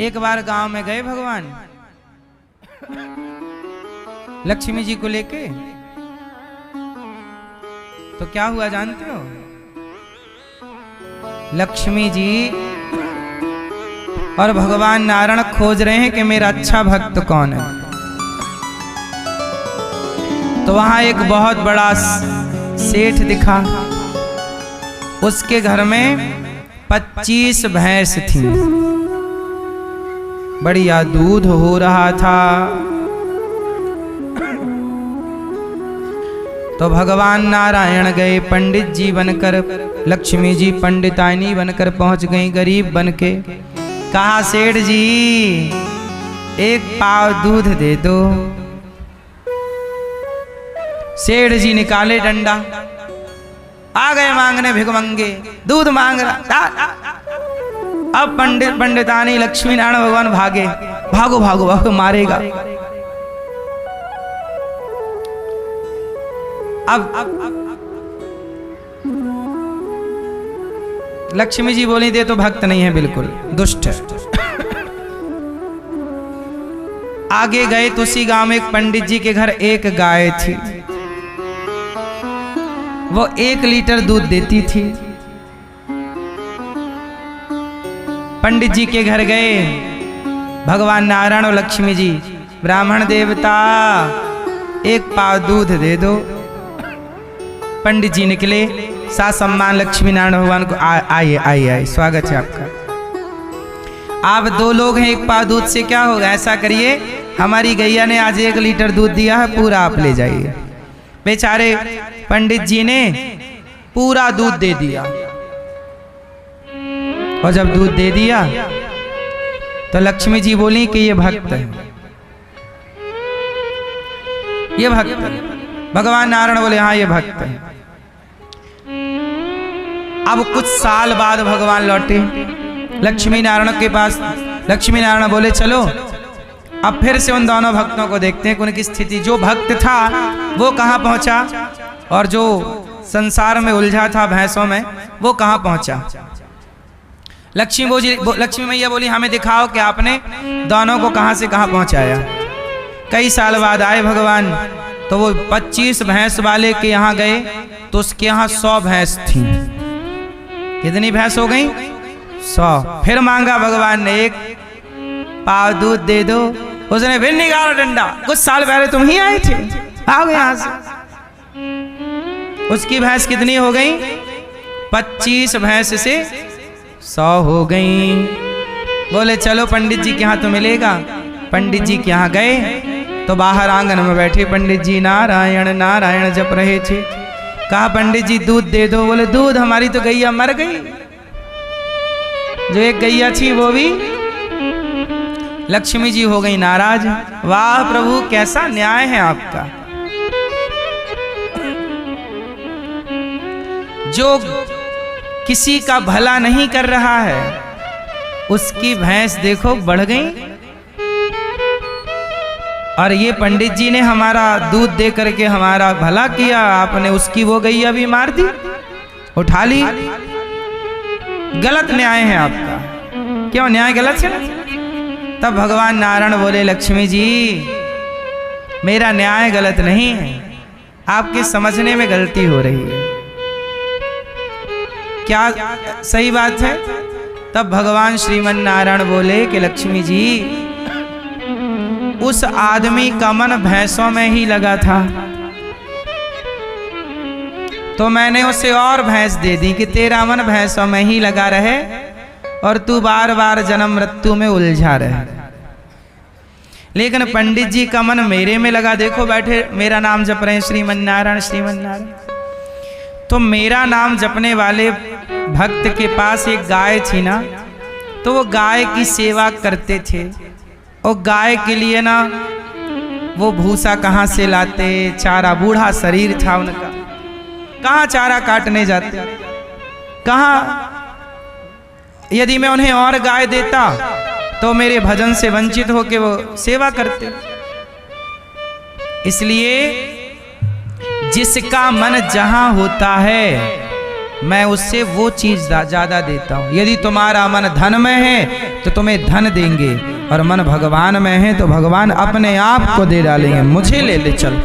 एक बार गांव में गए भगवान लक्ष्मी जी को लेके, तो क्या हुआ जानते हो? लक्ष्मी जी और भगवान नारायण खोज रहे हैं कि मेरा अच्छा भक्त कौन है। तो वहां एक बहुत बड़ा सेठ दिखा, उसके घर में 25 भैंस थी, बढ़िया दूध हो रहा था। तो भगवान नारायण गए पंडित जी बनकर, लक्ष्मी जी पंडितानी बनकर पहुंच गई गरीब बनके। कहा सेठ जी एक पाव दूध दे दो। सेठ जी निकाले डंडा, आ गए मांगने भिखमंगे, दूध मांग रहा। अब पंडितानी लक्ष्मी नारायण भगवान भागे, भागो भागो भागो मारेगा। अब लक्ष्मी जी बोली दे तो भक्त नहीं है, बिल्कुल दुष्ट है। आगे गए तो उसी गांव में एक पंडित जी के घर एक गाय थी, वो 1 लीटर दूध देती थी। पंडित जी के घर गए भगवान नारायण और लक्ष्मी जी, ब्राह्मण देवता 1 पाव दूध दे दो। पंडित जी निकले, सा सम्मान लक्ष्मी नारायण भगवान को, आइए आइए आइए, स्वागत है आपका। आप 2 लोग हैं, 1 पाव दूध से क्या होगा? ऐसा करिए, हमारी गैया ने आज 1 लीटर दूध दिया है, पूरा आप ले जाइए। बेचारे पंडित जी ने पूरा दूध दे दिया, और जब दूध दे दिया तो लक्ष्मी जी बोली कि ये भक्त है, ये भक्त है। भगवान नारायण बोले हाँ ये भक्त है। अब कुछ साल बाद भगवान लौटे लक्ष्मी नारायण के पास। लक्ष्मी नारायण बोले चलो अब फिर से उन दोनों भक्तों को देखते हैं कि उनकी स्थिति, जो भक्त था वो कहाँ पहुंचा और जो संसार में उलझा था भैंसों में वो कहाँ पहुंचा। लक्ष्मी मैया बोली हमें दिखाओ कि आपने दोनों को कहाँ से कहाँ पहुंचाया। कई साल बाद आए भगवान, तो वो 25 भैंस वाले के यहाँ गए तो उसके यहाँ 100 भैंस थी। कितनी भैंस हो गई? 100। फिर मांगा भगवान ने, 1 पाव दूध दे दो। उसने फिर निकाला डंडा, कुछ साल पहले तुम ही आए थे, आओ यहाँ से। उसकी भैंस कितनी हो गई? 25 भैंस से 100 हो गई। बोले चलो पंडित जी के यहाँ तो मिलेगा। पंडित जी के यहाँ गए तो बाहर आंगन में बैठे पंडित जी नारायण नारायण जप रहे थे। कहा पंडित जी दूध दे दो। बोले दूध, हमारी तो गैया मर गई, जो एक गैया थी वो भी। लक्ष्मी जी हो गई नाराज। वाह प्रभु कैसा न्याय है आपका। जो किसी का भला नहीं कर रहा है उसकी भैंस देखो बढ़ गई, और ये पंडित जी ने हमारा दूध दे करके हमारा भला किया, आपने उसकी वो गैया भी मार दी, उठा ली। गलत न्याय है आपका। क्यों न्याय गलत है? तब भगवान नारायण बोले लक्ष्मी जी मेरा न्याय गलत नहीं है, आपके समझने में गलती हो रही है। क्या सही बात है? तब भगवान श्रीमन नारायण बोले कि लक्ष्मी जी उस आदमी का मन भैंसों में ही लगा था, तो मैंने उसे और भैंस दे दी कि तेरा मन भैंसों में ही लगा रहे और तू बार बार जन्म मृत्यु में उलझा रहे। लेकिन पंडित जी का मन मेरे में लगा, देखो बैठे मेरा नाम जप रहे हैं श्रीमन नारायण श्रीमन नारायण। तो मेरा नाम जपने वाले भक्त के पास एक गाय थी ना, तो वो गाय की सेवा करते थे। और गाय के लिए ना वो भूसा कहाँ से लाते, चारा, बूढ़ा शरीर था उनका, कहाँ चारा काटने जाते, कहाँ। यदि मैं उन्हें और गाय देता तो मेरे भजन से वंचित होकर वो सेवा करते। इसलिए जिसका मन जहां होता है मैं उससे वो चीज ज्यादा देता हूं। यदि तुम्हारा मन धन में है तो तुम्हें धन देंगे, और मन भगवान में है तो भगवान अपने आप को दे डालेंगे। मुझे ले ले चल।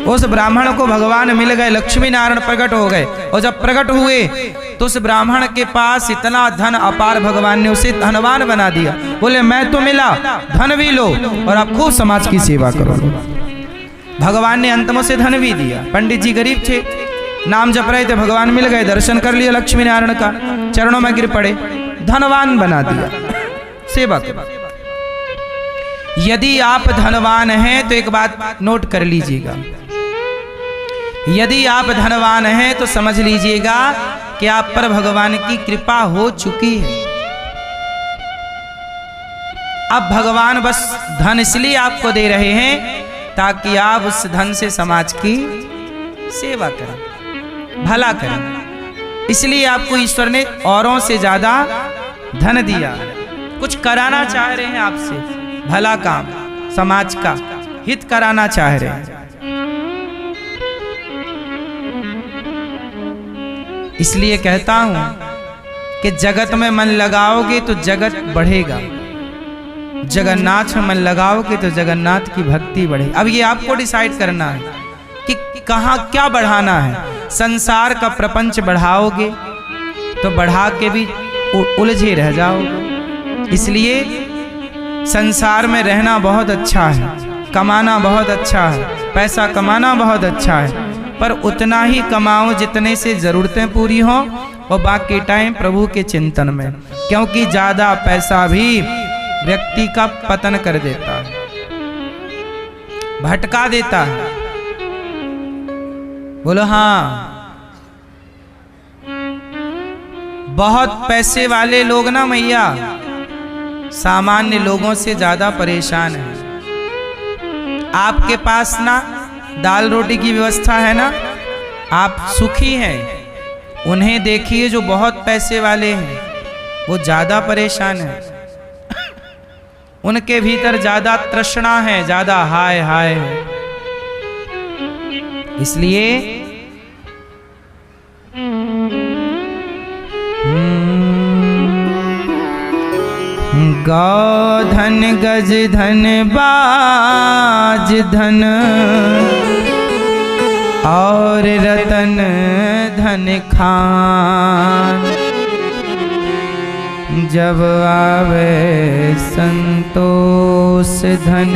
उस ब्राह्मण को भगवान मिल गए, लक्ष्मी नारायण प्रकट हो गए, और जब प्रकट हुए तो उस ब्राह्मण के पास इतना धन अपार, भगवान ने उसे धनवान बना दिया। बोले मैं तो मिला, धन भी लो और आप खूब समाज की सेवा करो। भगवान ने अंत में उसे धन भी दिया। पंडित जी गरीब थे, नाम जप रहे थे, भगवान मिल गए, दर्शन कर लिया लक्ष्मी नारायण का, चरणों में गिर पड़े, धनवान बना दिया। सेवा करो। यदि आप धनवान हैं तो एक बात नोट कर लीजिएगा, यदि आप धनवान हैं तो समझ लीजिएगा कि आप पर भगवान की कृपा हो चुकी है। अब भगवान बस धन इसलिए आपको दे रहे हैं ताकि आप उस धन से समाज की सेवा करें, भला करें। इसलिए आपको ईश्वर ने औरों से ज्यादा धन दिया। कुछ कराना चाह रहे हैं आपसे, भला काम, समाज का हित कराना चाह रहे हैं। इसलिए कहता हूं कि जगत में मन लगाओगे तो जगत बढ़ेगा, जगन्नाथ में मन लगाओगे तो जगन्नाथ की भक्ति बढ़ेगी। अब ये आपको डिसाइड करना है कि कहाँ क्या बढ़ाना है। संसार का प्रपंच बढ़ाओगे तो बढ़ा के भी उलझे रह जाओगे। इसलिए संसार में रहना बहुत अच्छा है, कमाना बहुत अच्छा है, पैसा कमाना बहुत अच्छा है, पर उतना ही कमाओ जितने से जरूरतें पूरी हों, और बाकी टाइम प्रभु के चिंतन में, क्योंकि ज्यादा पैसा भी व्यक्ति का पतन कर देता है, भटका देता है। बोलो हाँ। बहुत पैसे वाले लोग ना मैया सामान्य लोगों से ज्यादा परेशान है। आपके पास ना दाल रोटी की व्यवस्था है ना, आप सुखी हैं। उन्हें देखिए जो बहुत पैसे वाले हैं, वो ज्यादा परेशान है। उनके भीतर ज्यादा तृष्णा है, ज्यादा हाय हाय है। इसलिए गौ धन गज धन बाज धन और रतन धन खान, जब आवे संतोष धन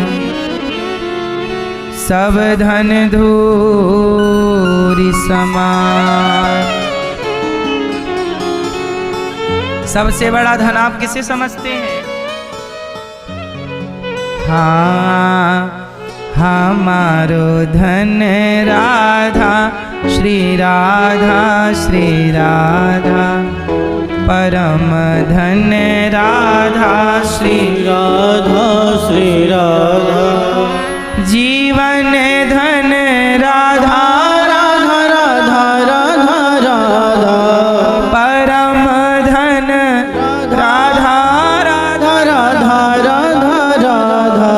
सब धन धूरी समान। सबसे बड़ा धन आप किसे समझते हैं? हाँ, हमारो धन राधा श्री राधा श्री राधा, परम धन राधा श्री राधा श्री राधा, जीवन धन राधा राधा राधा राधा राधा, परम धन राधा राधा राधा राधा राधा,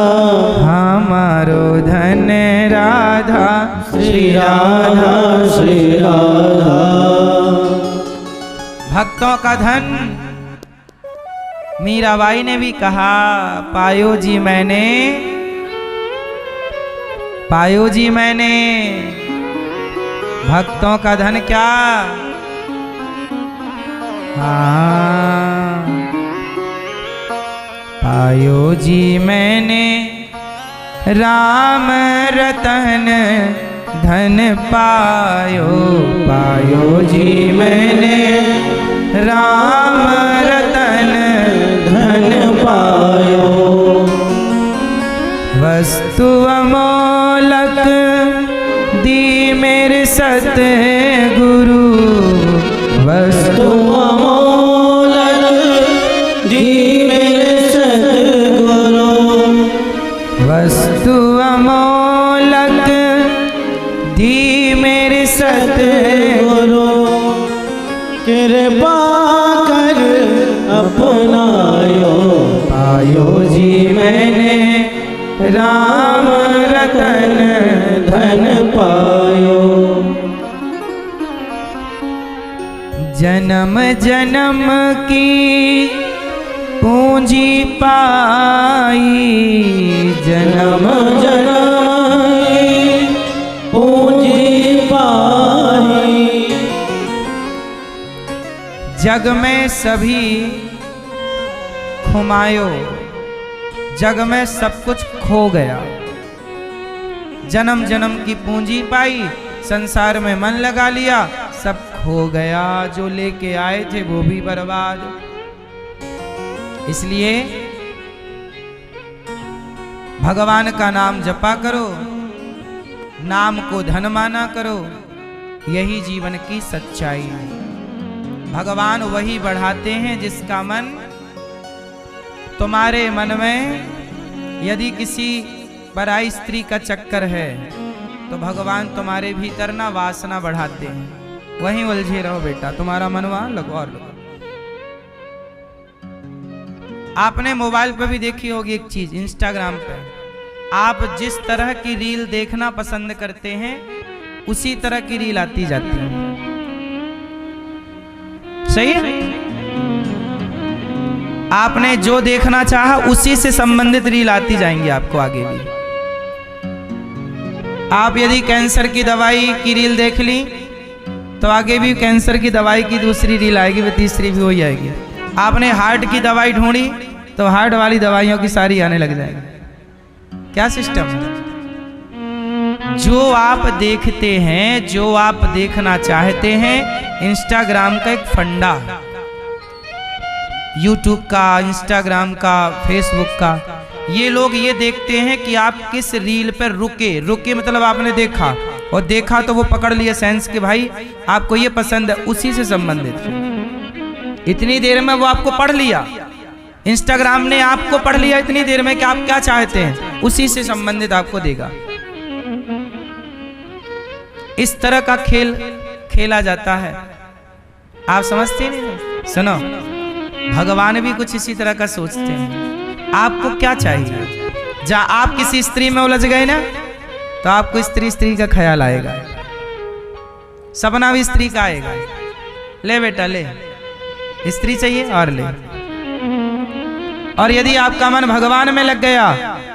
हमारो धन राधा श्री राधा श्री राधा। भक्तों का धन। मीराबाई ने भी कहा, पायो जी मैंने, पायो जी मैंने। भक्तों का धन क्या? हाँ, पायो जी मैंने राम रतन धन पायो, पायो जी मैंने राम रतन धन पायो, वस्तु अमोलक दी मेरे सतगुरु, वस्तु अमोलक दी मेरे सतगुरु, वस्तु अमोलक दी मेरे सतगुरु, कृपा कर अपनायो, पायो जी मैंने राम रतन धन पायो। जन्म जन्म की पूंजी पाई, जन्म जन्म पूंजी पाई। जग में सभी खुमायो, जग में सब कुछ खो गया। जन्म जन्म की पूंजी पाई, संसार में मन लगा लिया, सब खो गया। जो लेके आए थे वो भी बर्बाद। इसलिए भगवान का नाम जपा करो, नाम को धन माना करो, यही जीवन की सच्चाई है। भगवान वही बढ़ाते हैं जिसका मन, तुम्हारे मन में यदि किसी पराई स्त्री का चक्कर है तो भगवान तुम्हारे भीतर ना वासना बढ़ाते हैं। वहीं उलझे रहो बेटा, तुम्हारा मन वहां लगो और लगो। आपने मोबाइल पे भी देखी होगी एक चीज, इंस्टाग्राम पे आप जिस तरह की रील देखना पसंद करते हैं उसी तरह की रील आती जाती है। सही है? आपने जो देखना चाहा उसी से संबंधित रील आती जाएंगी आपको आगे भी। आप यदि कैंसर की दवाई की रील देख ली तो आगे भी कैंसर की दवाई की दूसरी रील आएगी, वो तीसरी भी वही आएगी। आपने हार्ट की दवाई ढूंढी तो हार्ट वाली दवाइयों की सारी आने लग जाएगी। क्या सिस्टम है? जो आप देखते हैं, जो आप देखना चाहते हैं, इंस्टाग्राम का एक फंडा, यूट्यूब का, इंस्टाग्राम का, फेसबुक का, ये लोग ये देखते हैं कि आप किस रील पर रुके मतलब आपने देखा और देखा तो वो पकड़ लिया सेंस के भाई आपको ये पसंद है, उसी से संबंधित। इतनी देर में वो आपको पढ़ लिया, इंस्टाग्राम ने आपको पढ़ लिया इतनी देर में कि आप क्या चाहते हैं उसी से संबंधित आपको देगा। इस तरह का खेल खेला जाता है, आप समझते नहीं? सुनो, भगवान भी कुछ इसी तरह का सोचते हैं। आपको क्या चाहिए? जहाँ आप किसी स्त्री में उलझ गए ना तो आपको स्त्री का ख्याल आएगा, सपना भी स्त्री का आएगा। ले बेटा ले, स्त्री चाहिए और ले। और यदि आपका मन भगवान में लग गया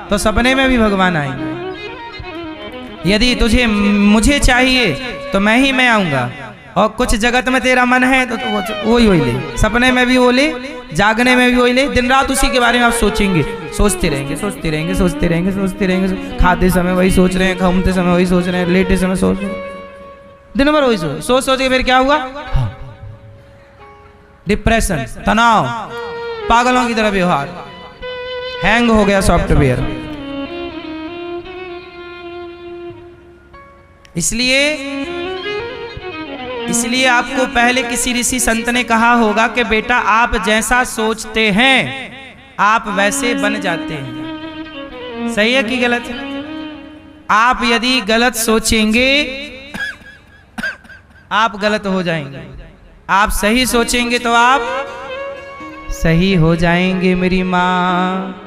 तो सपने में भी भगवान आएंगे। यदि तुझे मुझे चाहिए तो मैं ही मैं आऊंगा, और कुछ जगत में तेरा मन है तो वही ले, सपने में भी वो ले, जागने में भी वही ले। दिन रात उसी के बारे में आप सोचेंगे, सोचते रहेंगे, खाते समय वही सोच रहे हैं, घूमते समय वही सोच रहे हैं, लेटे समय सोच रहे हैं, दिन भर वही सोच के फिर क्या हुआ? डिप्रेशन, तनाव, पागलों की तरह व्यवहार, हैंग हो गया सॉफ्टवेयर। इसलिए आपको पहले किसी ऋषि संत ने कहा होगा कि बेटा आप जैसा सोचते हैं आप वैसे बन जाते हैं। सही है कि गलत है? आप यदि गलत सोचेंगे आप गलत हो जाएंगे, आप सही सोचेंगे तो आप सही हो जाएंगे। मेरी माँ